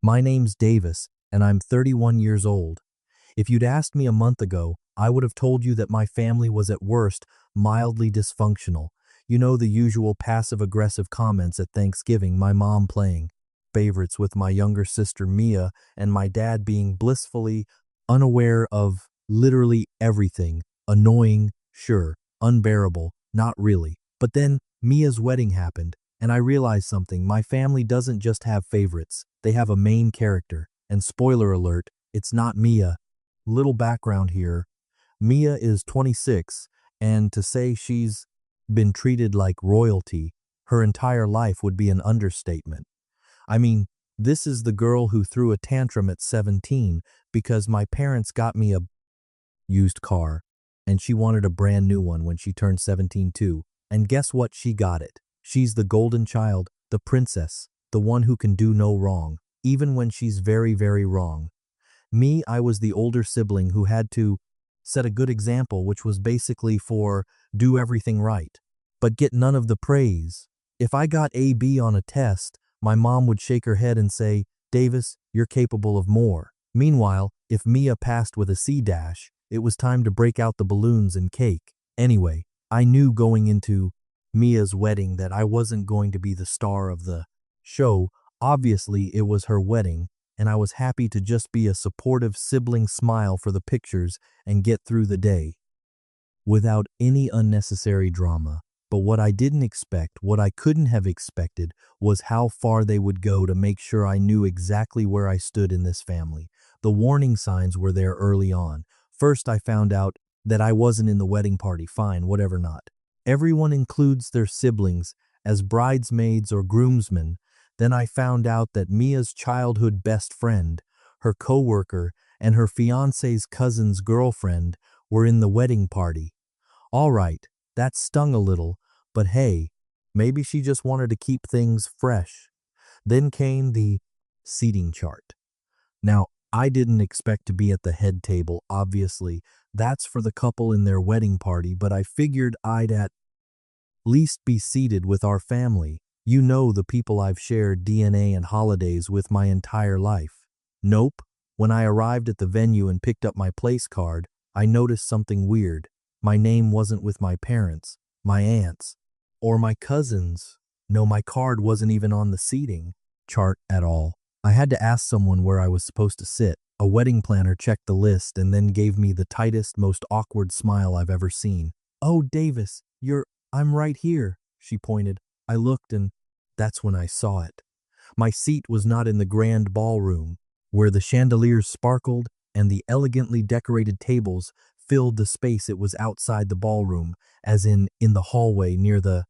My name's Davis, and I'm 31 years old. If you'd asked me a month ago, I would have told you that my family was at worst mildly dysfunctional. You know, the usual passive-aggressive comments at Thanksgiving, my mom playing favorites with my younger sister Mia, and my dad being blissfully unaware of literally everything. Annoying, sure. Unbearable, not really. But then Mia's wedding happened, and I realized something. My family doesn't just have favorites, they have a main character. And spoiler alert, it's not Mia. Little background here. Mia is 26, and to say she's been treated like royalty her entire life would be an understatement. I mean, this is the girl who threw a tantrum at 17 because my parents got me a used car, and she wanted a brand new one when she turned 17 too. And guess what? She got it. She's the golden child, the princess, the one who can do no wrong, even when she's very, very wrong. Me, I was the older sibling who had to set a good example, which was basically for do everything right, but get none of the praise. If I got a B on a test, my mom would shake her head and say, "Davis, you're capable of more." Meanwhile, if Mia passed with a C dash, it was time to break out the balloons and cake. Anyway, I knew going into Mia's wedding that I wasn't going to be the star of the show. Obviously, it was her wedding, and I was happy to just be a supportive sibling, smile for the pictures, and get through the day without any unnecessary drama. But what I didn't expect, what I couldn't have expected, was how far they would go to make sure I knew exactly where I stood in this family. The warning signs were there early on. First, I found out that I wasn't in the wedding party. Fine, whatever not. Everyone includes their siblings as bridesmaids or groomsmen. Then I found out that Mia's childhood best friend, her coworker, and her fiancé's cousin's girlfriend were in the wedding party. All right, that stung a little, but hey, maybe she just wanted to keep things fresh. Then came the seating chart. Now, I didn't expect to be at the head table, obviously. That's for the couple in their wedding party, but I figured I'd at least be seated with our family. You know, the people I've shared DNA and holidays with my entire life. Nope. When I arrived at the venue and picked up my place card, I noticed something weird. My name wasn't with my parents, my aunts, or my cousins. No, my card wasn't even on the seating chart at all. I had to ask someone where I was supposed to sit. A wedding planner checked the list and then gave me the tightest, most awkward smile I've ever seen. "Oh, Davis, I'm right here," she pointed. I looked, and that's when I saw it. My seat was not in the grand ballroom, where the chandeliers sparkled and the elegantly decorated tables filled the space. It was outside the ballroom, as in the hallway near the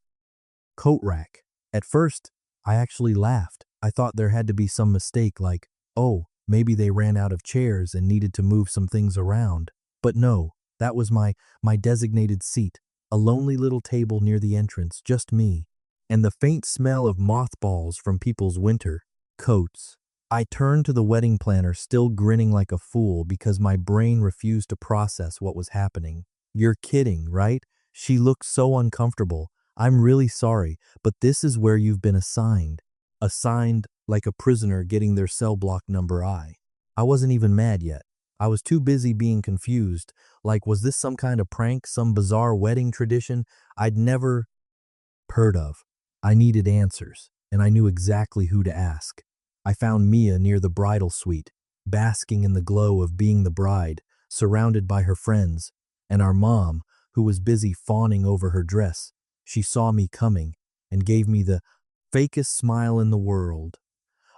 coat rack. At first, I actually laughed. I thought there had to be some mistake, like, oh, maybe they ran out of chairs and needed to move some things around. But no, that was my designated seat, a lonely little table near the entrance, just me, and the faint smell of mothballs from people's winter coats. I turned to the wedding planner, still grinning like a fool because my brain refused to process what was happening. "You're kidding, right?" She looked so uncomfortable. "I'm really sorry, but this is where you've been assigned." Assigned like a prisoner getting their cell block number. I wasn't even mad yet. I was too busy being confused. Like, was this some kind of prank, some bizarre wedding tradition I'd never heard of? I needed answers, and I knew exactly who to ask. I found Mia near the bridal suite, basking in the glow of being the bride, surrounded by her friends, and our mom, who was busy fawning over her dress. She saw me coming and gave me the fakest smile in the world.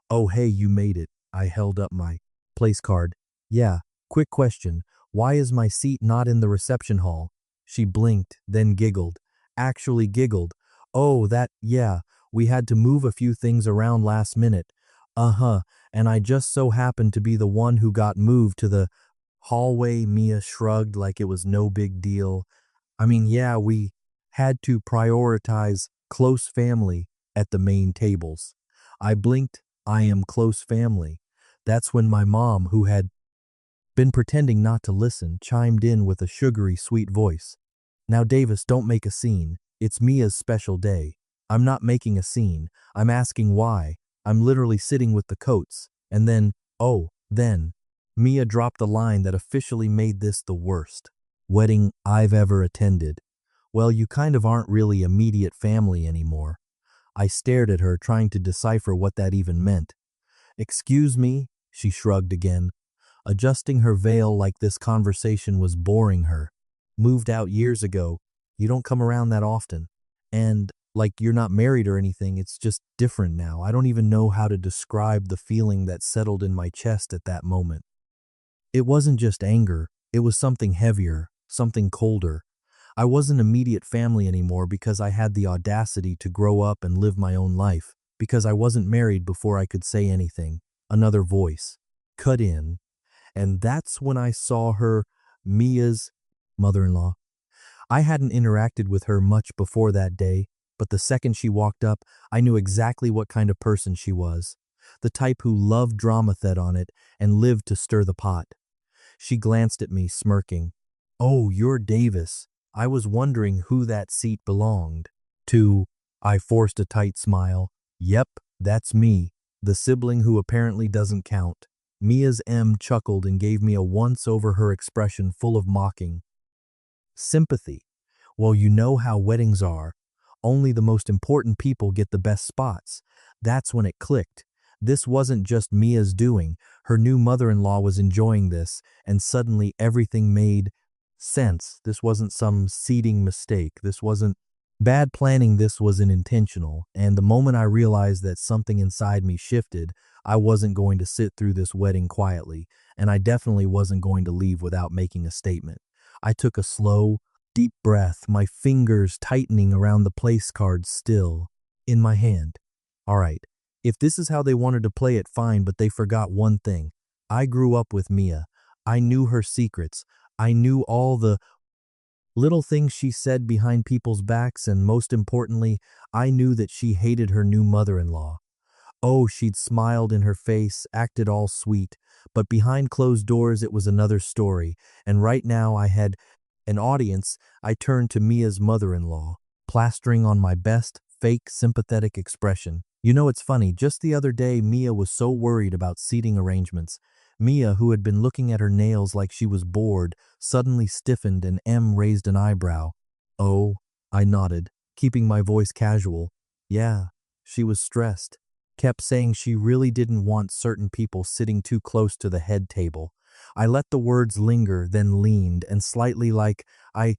"Oh, hey, you made it." I held up my place card. "Yeah, quick question. Why is my seat not in the reception hall?" She blinked, then giggled. Actually giggled. "Oh, yeah, we had to move a few things around last minute. Uh-huh, and I just so happened to be the one who got moved to the hallway." Mia shrugged like it was no big deal. "I mean, yeah, we had to prioritize close family at the main tables." I blinked. "I am close family." That's when my mom, who had been pretending not to listen, chimed in with a sugary, sweet voice. "Now, Davis, don't make a scene. It's Mia's special day." "I'm not making a scene. I'm asking why. I'm literally sitting with the coats." And then, Mia dropped a line that officially made this the worst wedding I've ever attended. Well, you kind of aren't really immediate family anymore. I stared at her, trying to decipher what that even meant. Excuse me, she shrugged again, adjusting her veil like this conversation was boring her. Moved out years ago. You don't come around that often. And, like, you're not married or anything, it's just different now. I don't even know how to describe the feeling that settled in my chest at that moment. It wasn't just anger, it was something heavier, something colder. I wasn't immediate family anymore because I had the audacity to grow up and live my own life, because I wasn't married before I could say anything. Another voice cut in, and that's when I saw her, Mia's mother-in-law. I hadn't interacted with her much before that day, but the second she walked up, I knew exactly what kind of person she was. The type who loved drama fed on it and lived to stir the pot. She glanced at me, smirking. "Oh, you're Davis. I was wondering who that seat belonged to." I forced a tight smile. "Yep, that's me, the sibling who apparently doesn't count." Mia's M chuckled and gave me a once-over-her expression full of mocking sympathy. "Well, you know how weddings are. Only the most important people get the best spots." That's when it clicked. This wasn't just Mia's doing. Her new mother-in-law was enjoying this, and suddenly everything made sense. This wasn't some seating mistake. This wasn't bad planning. This wasn't intentional. And the moment I realized that something inside me shifted, I wasn't going to sit through this wedding quietly, and I definitely wasn't going to leave without making a statement. I took a slow, deep breath, my fingers tightening around the place cards still in my hand. All right, if this is how they wanted to play it, fine, but they forgot one thing. I grew up with Mia. I knew her secrets. I knew all the little things she said behind people's backs, and most importantly, I knew that she hated her new mother-in-law. Oh, she'd smiled in her face, acted all sweet, but behind closed doors it was another story, and right now I had an audience. I turned to Mia's mother-in-law, plastering on my best, fake, sympathetic expression. You know, it's funny, just the other day Mia was so worried about seating arrangements. Mia, who had been looking at her nails like she was bored, suddenly stiffened and M raised an eyebrow. "Oh," I nodded, keeping my voice casual. "Yeah, she was stressed. Kept saying she really didn't want certain people sitting too close to the head table." I let the words linger, then leaned, and slightly like I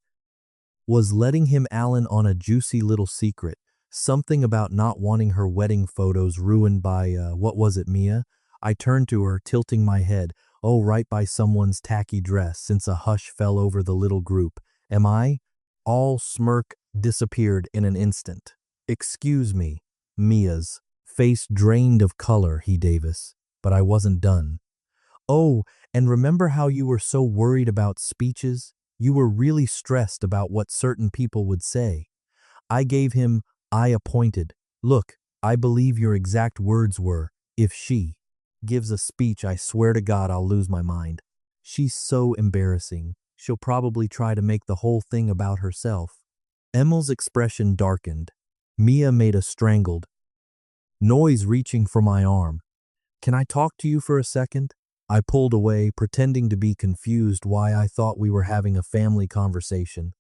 was letting him Allen on a juicy little secret. Something about not wanting her wedding photos ruined by, what was it, Mia? I turned to her, tilting my head. Oh, right by someone's tacky dress, since a hush fell over the little group. Am I? All smirk disappeared in an instant. "Excuse me." Mia's face drained of color, Davis. But I wasn't done. "Oh, and remember how you were so worried about speeches? You were really stressed about what certain people would say." I gave him, I appointed. "Look, I believe your exact words were, 'If she gives a speech, I swear to God I'll lose my mind. She's so embarrassing. She'll probably try to make the whole thing about herself.'" Emil's expression darkened. Mia made a strangled noise, reaching for my arm. "Can I talk to you for a second?" I pulled away, pretending to be confused why I thought we were having a family conversation.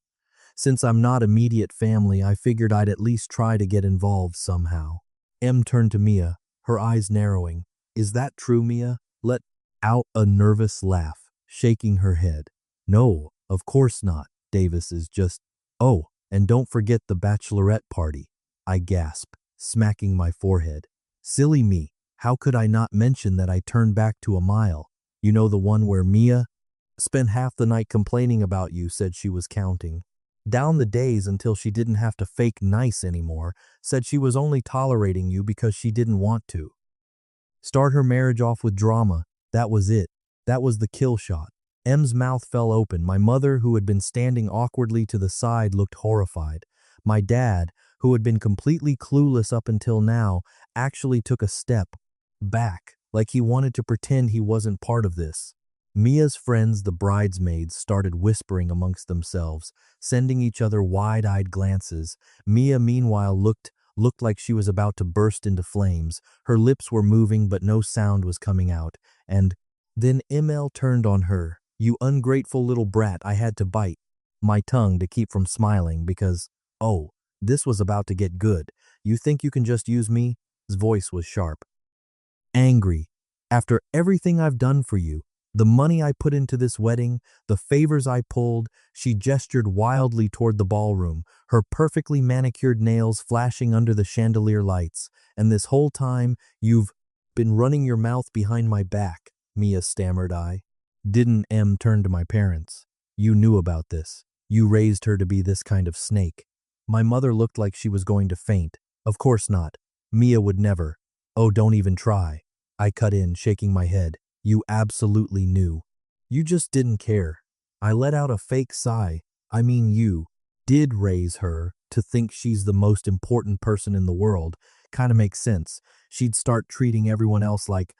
Since I'm not immediate family, I figured I'd at least try to get involved somehow. M turned to Mia, her eyes narrowing. "Is that true, Mia?" Let out a nervous laugh, shaking her head. "No, of course not. Davis is just..." "Oh, and don't forget the bachelorette party," I gasped, smacking my forehead. Silly me. How could I not mention that? I turned back to a mile. "You know, the one where Mia spent half the night complaining about you, said she was counting down the days until she didn't have to fake nice anymore, said she was only tolerating you because she didn't want to start her marriage off with drama. That was it. That was the kill shot." M's mouth fell open. My mother, who had been standing awkwardly to the side, looked horrified. My dad, who had been completely clueless up until now, actually took a step back, like he wanted to pretend he wasn't part of this. Mia's friends, the bridesmaids, started whispering amongst themselves, sending each other wide-eyed glances. Mia, meanwhile, looked looked like she was about to burst into flames. Her lips were moving but no sound was coming out. And then Emil turned on her. "You ungrateful little brat," I had to bite my tongue to keep from smiling because, oh, this was about to get good. "You think you can just use me?" His voice was sharp. "Angry. After everything I've done for you, the money I put into this wedding, the favors I pulled." She gestured wildly toward the ballroom, her perfectly manicured nails flashing under the chandelier lights. "And this whole time, you've been running your mouth behind my back," Mia stammered. "I didn't." M turned to my parents. "You knew about this. You raised her to be this kind of snake." My mother looked like she was going to faint. "Of course not. Mia would never." "Oh, don't even try." I cut in, shaking my head. "You absolutely knew. You just didn't care." I let out a fake sigh. "I mean, you did raise her to think she's the most important person in the world. Kinda makes sense. She'd start treating everyone else like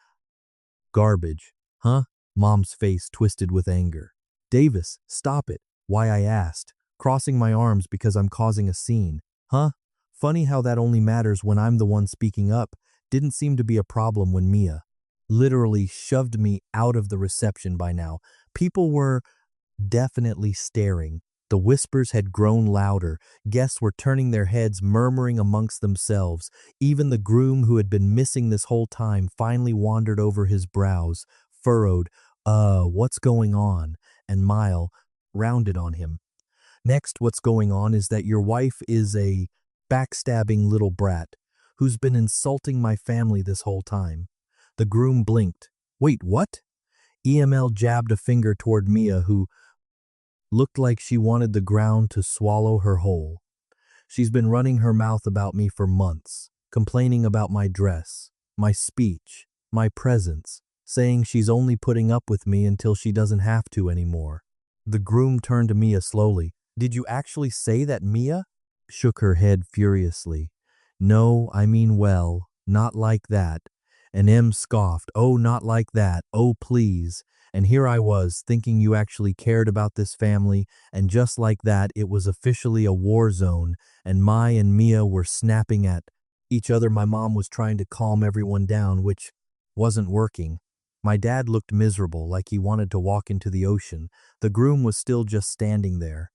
garbage." "Huh?" Mom's face twisted with anger. "Davis, stop it." "Why?" I asked, crossing my arms because I'm causing a scene. "Huh? Funny how that only matters when I'm the one speaking up. Didn't seem to be a problem when Mia literally shoved me out of the reception by now. People were definitely staring. The whispers had grown louder. Guests were turning their heads, murmuring amongst themselves. Even the groom, who had been missing this whole time, finally wandered over, his brows furrowed. What's going on?" And Mile rounded on him. "Next, what's going on is that your wife is a backstabbing little brat who's been insulting my family this whole time." The groom blinked. "Wait, what?" EML jabbed a finger toward Mia, who looked like she wanted the ground to swallow her whole. "She's been running her mouth about me for months, complaining about my dress, my speech, my presence, saying she's only putting up with me until she doesn't have to anymore." The groom turned to Mia slowly. "Did you actually say that?" Mia shook her head furiously. "No, I mean, well, not like that." And M scoffed. "Oh, not like that. Oh, please." And here I was, thinking you actually cared about this family, and just like that, it was officially a war zone, and Mai and Mia were snapping at each other. My mom was trying to calm everyone down, which wasn't working. My dad looked miserable, like he wanted to walk into the ocean. The groom was still just standing there,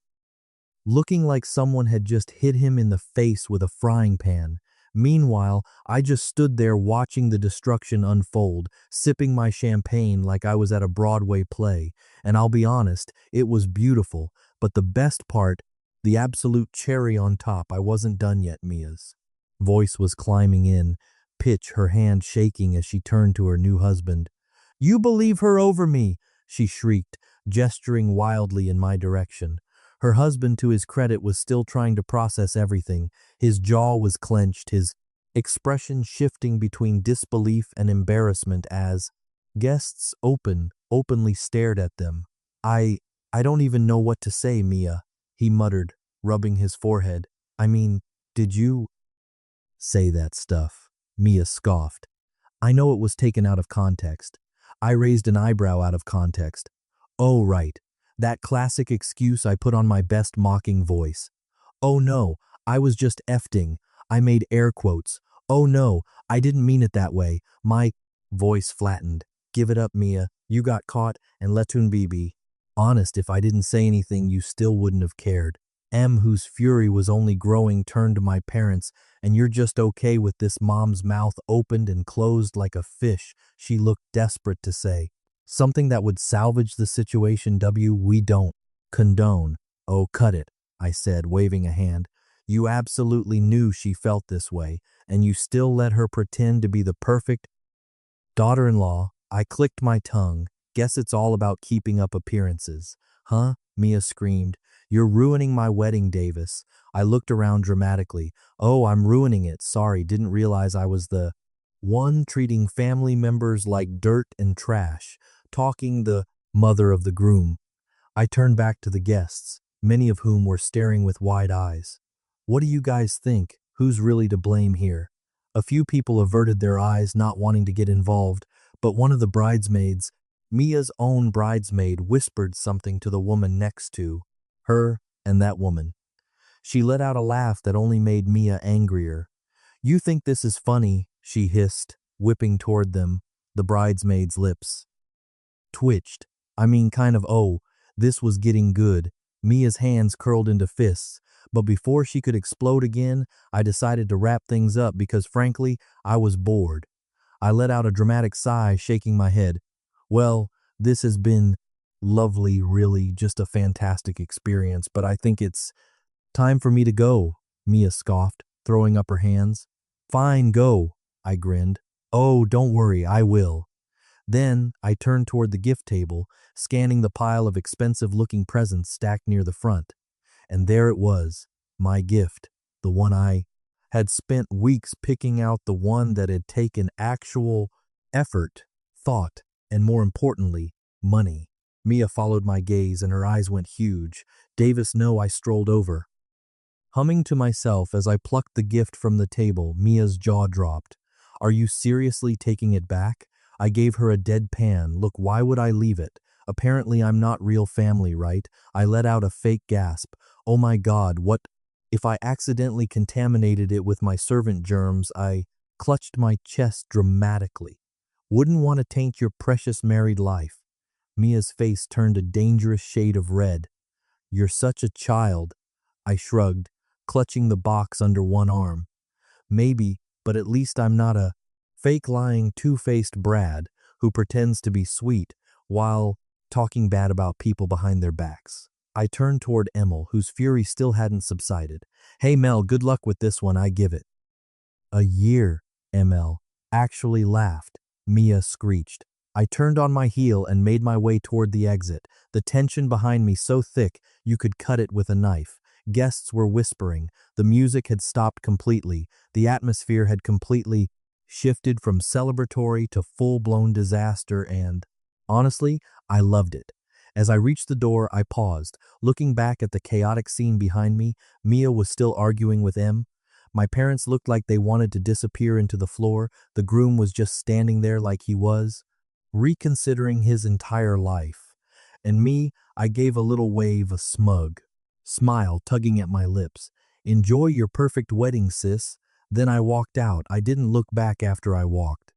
looking like someone had just hit him in the face with a frying pan. Meanwhile, I just stood there watching the destruction unfold, sipping my champagne like I was at a Broadway play. And I'll be honest, it was beautiful, but the best part, the absolute cherry on top, I wasn't done yet. Mia's voice was climbing in pitch, her hand shaking as she turned to her new husband. "You believe her over me," she shrieked, gesturing wildly in my direction. Her husband, to his credit, was still trying to process everything. His jaw was clenched, his expression shifting between disbelief and embarrassment as guests openly stared at them. I don't even know what to say, Mia," he muttered, rubbing his forehead. "I mean, did you say that stuff?" Mia scoffed. "I know it was taken out of context." I raised an eyebrow. "Out of context? Oh, right. That classic excuse I put on my best mocking voice. Oh no, I was just effing." I made air quotes. "Oh no, I didn't mean it that way." My voice flattened. "Give it up, Mia. You got caught, and letun be. Honest, if I didn't say anything, you still wouldn't have cared." M, whose fury was only growing, turned to my parents. "And you're just okay with this?" Mom's mouth opened and closed like a fish. She looked desperate to say something that would salvage the situation. We don't condone." "Oh, cut it," I said, waving a hand. "You absolutely knew she felt this way, and you still let her pretend to be the perfect daughter-in-law." I clicked my tongue. "Guess it's all about keeping up appearances." "Huh?" Mia screamed. "You're ruining my wedding, Davis." I looked around dramatically. "Oh, I'm ruining it. Sorry, didn't realize I was the one treating family members like dirt and trash." Talking the mother of the groom. I turned back to the guests, many of whom were staring with wide eyes. "What do you guys think? Who's really to blame here?" A few people averted their eyes, not wanting to get involved, but one of the bridesmaids, Mia's own bridesmaid, whispered something to the woman next to her and that woman. She let out a laugh that only made Mia angrier. You think this is funny, she hissed, whipping toward them. The bridesmaid's lips twitched. I mean, kind of, oh, this was getting good. Mia's hands curled into fists, but before she could explode again, I decided to wrap things up because, frankly, I was bored. I let out a dramatic sigh, shaking my head. Well, this has been lovely, really, just a fantastic experience, but I think it's time for me to go, Mia scoffed, throwing up her hands. Fine, go, I grinned. Oh, don't worry, I will. Then I turned toward the gift table, scanning the pile of expensive-looking presents stacked near the front. And there it was, my gift, the one I had spent weeks picking out, the one that had taken actual effort, thought, and more importantly, money. Mia followed my gaze and her eyes went huge. Davis, no, I strolled over. Humming to myself as I plucked the gift from the table, Mia's jaw dropped. Are you seriously taking it back? I gave her a deadpan. Look, why would I leave it? Apparently I'm not real family, right? I let out a fake gasp. Oh my God, what if I accidentally contaminated it with my servant germs? I clutched my chest dramatically. Wouldn't want to taint your precious married life. Mia's face turned a dangerous shade of red. You're such a child. I shrugged, clutching the box under one arm. Maybe, but at least I'm not a fake lying two-faced Brad who pretends to be sweet while talking bad about people behind their backs. I turned toward Emil, whose fury still hadn't subsided. Hey Mel, good luck with this one, I give it. A year, Emil actually laughed. Mia screeched. I turned on my heel and made my way toward the exit, the tension behind me so thick you could cut it with a knife. Guests were whispering. The music had stopped completely. The atmosphere had completely shifted from celebratory to full-blown disaster, and honestly, I loved it. As I reached the door, I paused. Looking back at the chaotic scene behind me, Mia was still arguing with M. My parents looked like they wanted to disappear into the floor. The groom was just standing there like he was, reconsidering his entire life. And me, I gave a little wave, a smug smile tugging at my lips. Enjoy your perfect wedding, sis. Then I walked out. I didn't look back after I walked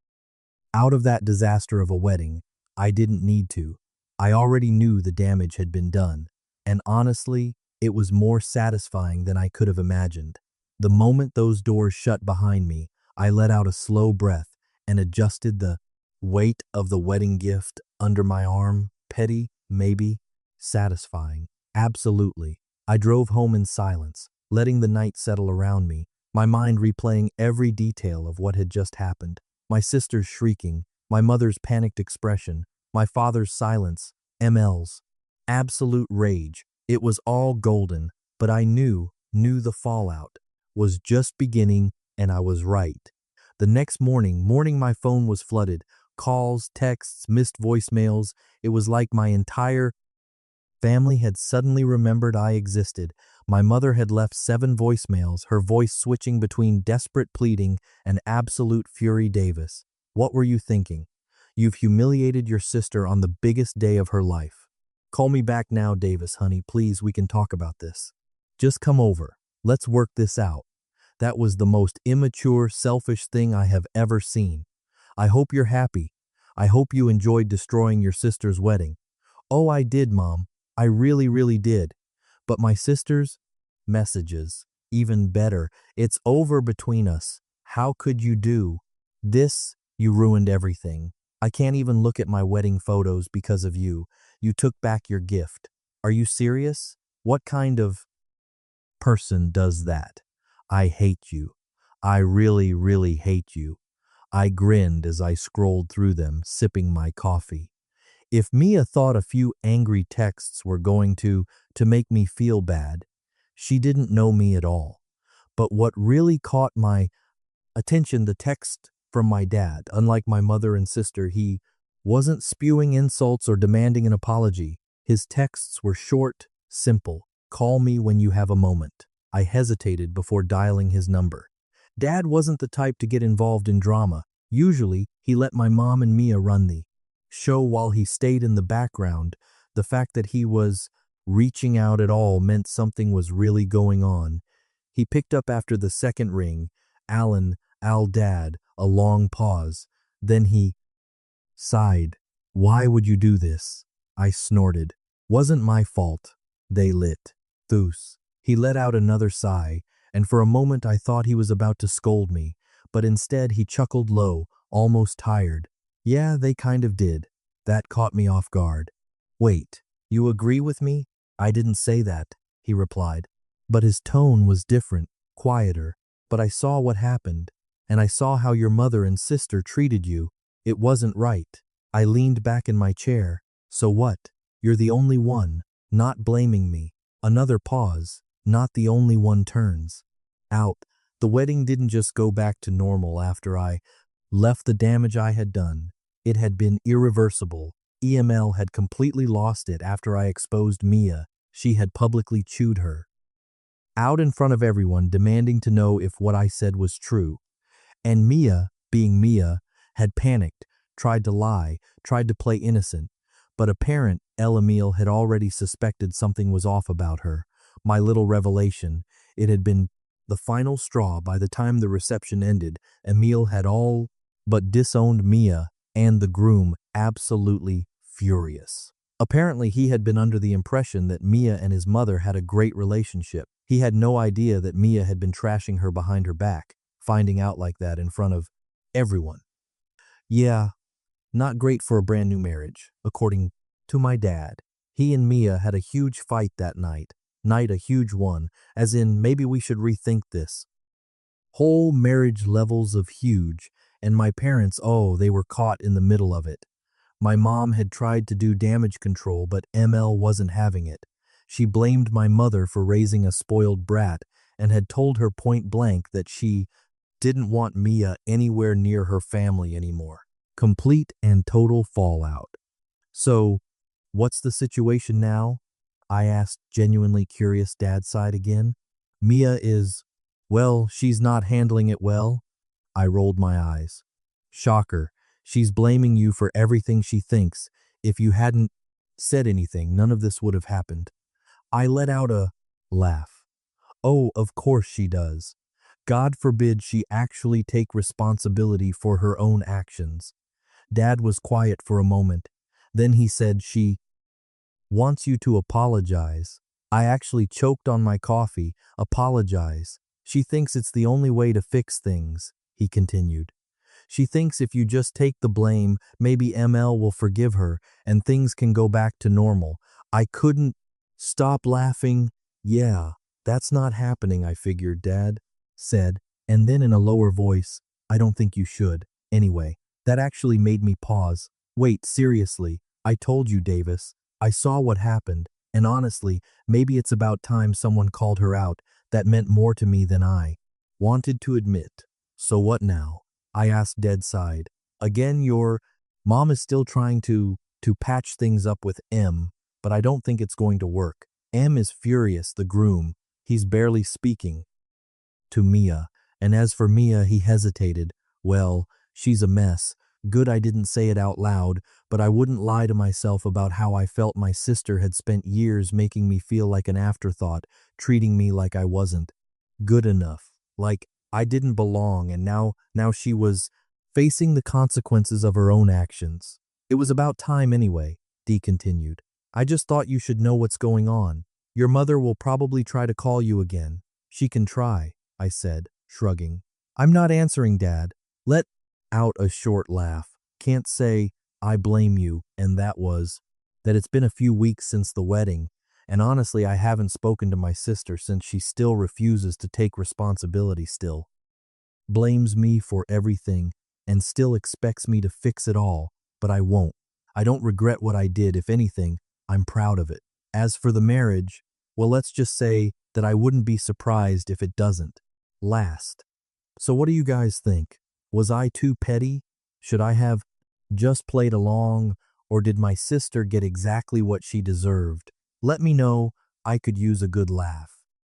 out of that disaster of a wedding. I didn't need to. I already knew the damage had been done. And honestly, it was more satisfying than I could have imagined. The moment those doors shut behind me, I let out a slow breath and adjusted the weight of the wedding gift under my arm. Petty, maybe. Satisfying, absolutely. I drove home in silence, letting the night settle around me, my mind replaying every detail of what had just happened. My sister's shrieking, my mother's panicked expression, my father's silence, ML's absolute rage. It was all golden, but I knew the fallout was just beginning, and I was right. The next morning my phone was flooded. Calls, texts, missed voicemails. It was like my entire family had suddenly remembered I existed. My mother had left 7 voicemails, her voice switching between desperate pleading and absolute fury. Davis, what were you thinking? You've humiliated your sister on the biggest day of her life. Call me back now, Davis, honey, please, we can talk about this. Just come over. Let's work this out. That was the most immature, selfish thing I have ever seen. I hope you're happy. I hope you enjoyed destroying your sister's wedding. Oh, I did, Mom. I really, really did. But my sister's messages, even better. It's over between us. How could you do this? You ruined everything. I can't even look at my wedding photos because of you. You took back your gift. Are you serious? What kind of person does that? I hate you. I really, really hate you. I grinned as I scrolled through them, sipping my coffee. If Mia thought a few angry texts were going to make me feel bad, she didn't know me at all. But what really caught my attention, the text from my dad. Unlike my mother and sister, he wasn't spewing insults or demanding an apology. His texts were short, simple. Call me when you have a moment. I hesitated before dialing his number. Dad wasn't the type to get involved in drama. Usually, he let my mom and Mia run the show while he stayed in the background. The fact that he was reaching out at all meant something was really going on. He picked up after the second ring, Alan, Dad, a long pause. Then he sighed. Why would you do this? I snorted. Wasn't my fault. They lit. Thus. He let out another sigh, and for a moment I thought he was about to scold me, but instead he chuckled low, almost tired. Yeah, they kind of did. That caught me off guard. Wait, you agree with me? I didn't say that, he replied. But his tone was different, quieter. But I saw what happened, and I saw how your mother and sister treated you. It wasn't right. I leaned back in my chair. So what? You're the only one, not blaming me. Another pause. Not the only one turns. Out. The wedding didn't just go back to normal after I left the damage I had done. It had been irreversible. EML had completely lost it after I exposed Mia. She had publicly chewed her out in front of everyone, demanding to know if what I said was true. And Mia, being Mia, had panicked, tried to lie, tried to play innocent. But a parent, Emile, had already suspected something was off about her. My little revelation, it had been the final straw. By the time the reception ended, Emile had all but disowned Mia and the groom, absolutely furious. Apparently, he had been under the impression that Mia and his mother had a great relationship. He had no idea that Mia had been trashing her behind her back, finding out like that in front of everyone. Yeah, not great for a brand new marriage, according to my dad. He and Mia had a huge fight that night. A huge one, as in maybe we should rethink this. Whole marriage levels of huge, and my parents, oh, they were caught in the middle of it. My mom had tried to do damage control, but ML wasn't having it. She blamed my mother for raising a spoiled brat and had told her point blank that she didn't want Mia anywhere near her family anymore. Complete and total fallout. So, what's the situation now? I asked, genuinely curious Dad's side again. Mia is, well, she's not handling it well. I rolled my eyes. Shocker. She's blaming you for everything she thinks. If you hadn't said anything, none of this would have happened. I let out a laugh. Oh, of course she does. God forbid she actually take responsibility for her own actions. Dad was quiet for a moment. Then he said she wants you to apologize. I actually choked on my coffee. Apologize. She thinks it's the only way to fix things, he continued. She thinks if you just take the blame, maybe ML will forgive her and things can go back to normal. I couldn't stop laughing. Yeah, that's not happening, I figured, Dad said, and then in a lower voice, I don't think you should. Anyway, that actually made me pause. Wait, seriously, I told you, Davis. I saw what happened, and honestly, maybe it's about time someone called her out. That meant more to me than I wanted to admit. So what now? I asked dead side. Again, your mom is still trying to patch things up with M, but I don't think it's going to work. M is furious, the groom. He's barely speaking to Mia, and as for Mia, he hesitated. Well, she's a mess. Good I didn't say it out loud, but I wouldn't lie to myself about how I felt my sister had spent years making me feel like an afterthought, treating me like I wasn't good enough, like I didn't belong, and now she was facing the consequences of her own actions. It was about time anyway, Dee continued. I just thought you should know what's going on. Your mother will probably try to call you again. She can try, I said, shrugging. I'm not answering, Dad. Let out a short laugh. Can't say, I blame you, and that it's been a few weeks since the wedding, and honestly I haven't spoken to my sister since she still refuses to take responsibility, still blames me for everything, and still expects me to fix it all, but I won't. I don't regret what I did. If anything, I'm proud of it. As for the marriage, well, let's just say that I wouldn't be surprised if it doesn't last. So what do you guys think? Was I too petty? Should I have just played along, or did my sister get exactly what she deserved? Let me know. I could use a good laugh.